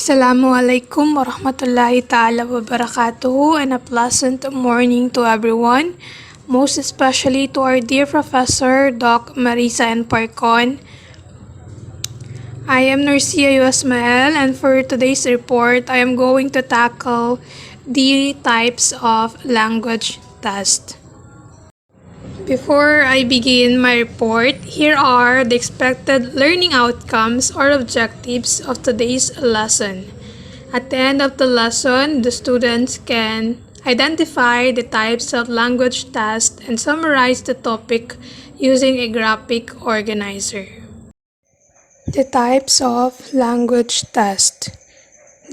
Assalamualaikum warahmatullahi ta'ala wabarakatuh, and a pleasant morning to everyone, most especially to our dear Professor Doc Marisa and Parcon. I am Nursia Yusmael, and for today's report, I am going to tackle the types of language test. Before I begin my report, here are the expected learning outcomes or objectives of today's lesson. At the end of the lesson, the students can identify the types of language tests and summarize the topic using a graphic organizer. The types of language test.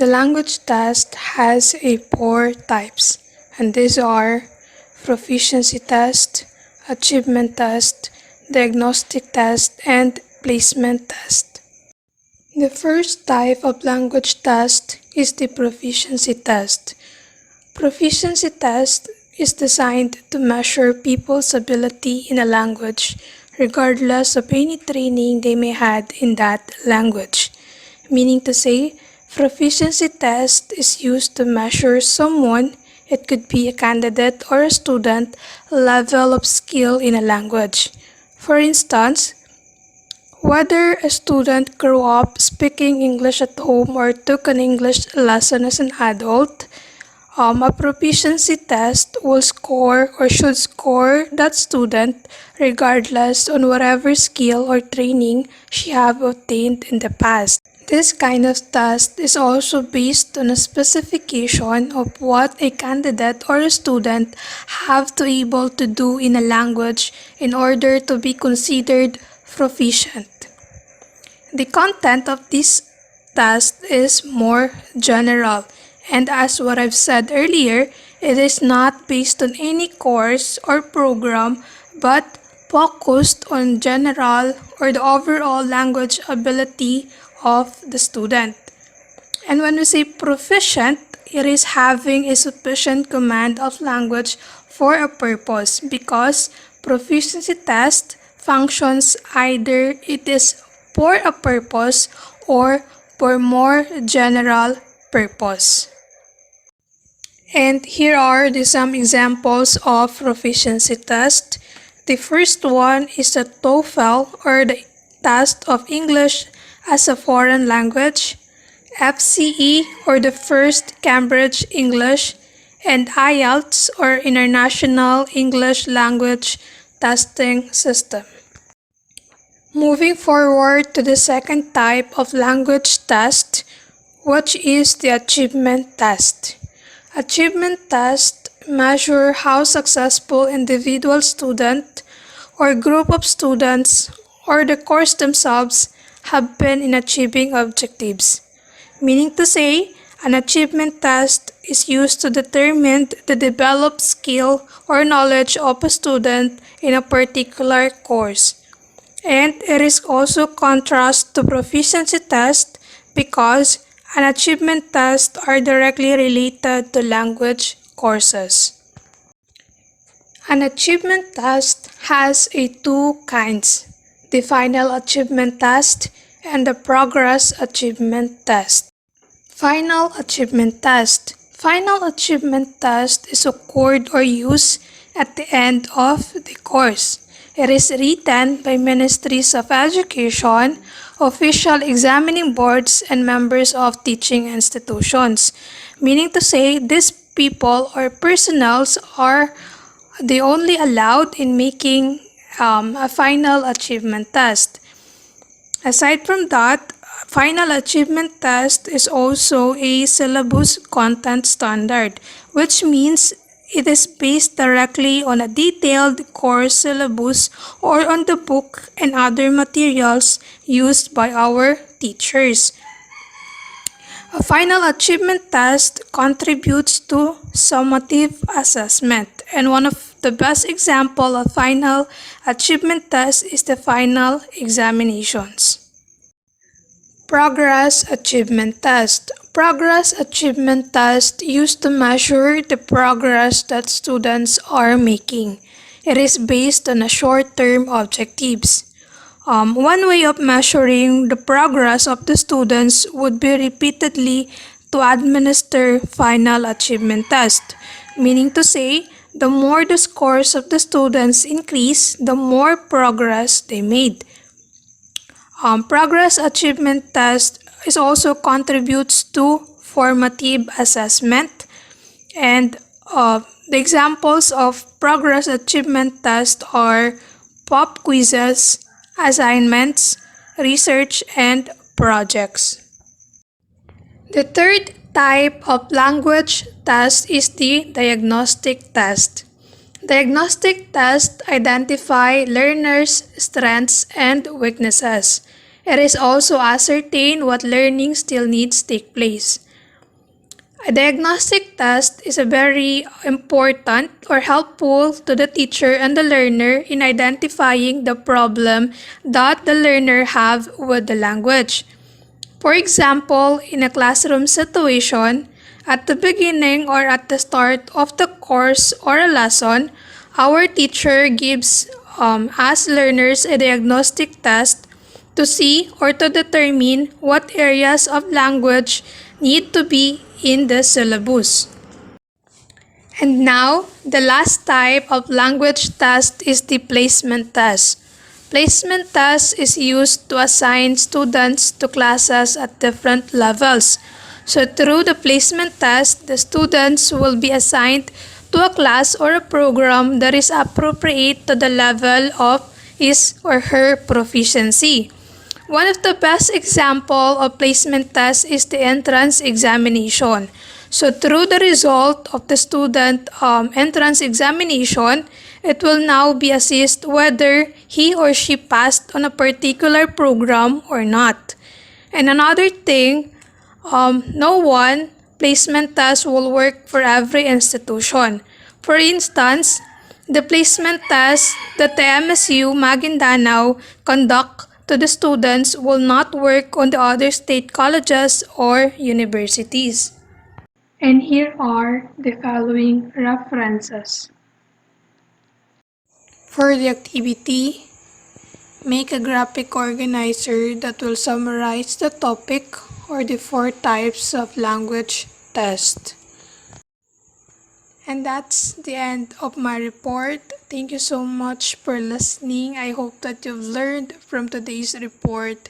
The language test has four types, and these are proficiency test, achievement test, diagnostic test, and placement test. The first type of language test is the proficiency test. Proficiency test is designed to measure people's ability in a language, regardless of any training they may had in that language. Meaning to say, proficiency test is used to measure someone, it could be a candidate or a student, level of skill in a language. For instance, whether a student grew up speaking English at home or took an English lesson as an adult, a proficiency test will score or should score that student regardless on whatever skill or training she have obtained in the past. This kind of test is also based on a specification of what a candidate or a student have to able to do in a language in order to be considered proficient. The content of this test is more general, and as what I've said earlier, it is not based on any course or program but focused on general or the overall language ability of the student. And when we say proficient, it is having a sufficient command of language for a purpose, because proficiency test functions either it is for a purpose or for more general purpose. And here are some examples of proficiency test. The first one is the TOEFL, or the test of English as a foreign language, FCE, or the first Cambridge English, and IELTS, or International English Language Testing System. Moving forward to the second type of language test, which is the achievement test. Achievement test measure how successful individual student or group of students or the course themselves have been in achieving objectives. Meaning to say, an achievement test is used to determine the developed skill or knowledge of a student in a particular course. And it is also contrast to proficiency test because an achievement test are directly related to language courses. An achievement test has two kinds, the final achievement test and the progress achievement test. Final achievement test. Final achievement test is occurred or used at the end of the course. It is written by ministries of education, official examining boards, and members of teaching institutions. Meaning to say, these people or personnels are the only allowed in making a final achievement test. Aside from that, final achievement test is also a syllabus content standard, which means it is based directly on a detailed course syllabus or on the book and other materials used by our teachers. A final achievement test contributes to summative assessment, and one of the best example of final achievement test is the final examinations. Progress achievement test. Progress achievement test used to measure the progress that students are making. It is based on a short-term objectives. One way of measuring the progress of the students would be repeatedly to administer final achievement test, meaning to say, the more the scores of the students increase, the more progress they made. Progress achievement test is also contributes to formative assessment, and the examples of progress achievement test are pop quizzes, assignments, research, and projects. The third type of language test is the diagnostic test. Diagnostic tests identify learners' strengths and weaknesses. It is also ascertain what learning still needs take place. A diagnostic test is a very important or helpful to the teacher and the learner in identifying the problem that the learner have with the language. For example, in a classroom situation, at the beginning or at the start of the course or a lesson, our teacher gives us learners a diagnostic test to see or to determine what areas of language need to be in the syllabus. And now, the last type of language test is the placement test. Placement test is used to assign students to classes at different levels. So through the placement test, the students will be assigned to a class or a program that is appropriate to the level of his or her proficiency. One of the best example of placement test is the entrance examination. So through the result of the student entrance examination, it will now be assessed whether he or she passed on a particular program or not. And another thing, no one placement test will work for every institution. For instance, the placement test that the MSU Maguindanao conduct to the students will not work on the other state colleges or universities. And here are the following references. For the activity, make a graphic organizer that will summarize the topic or the 4 types of language test. And that's the end of my report. Thank you so much for listening. I hope that you've learned from today's report.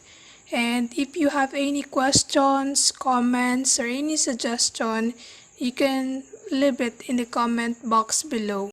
And if you have any questions, comments, or any suggestion, you can leave it in the comment box below.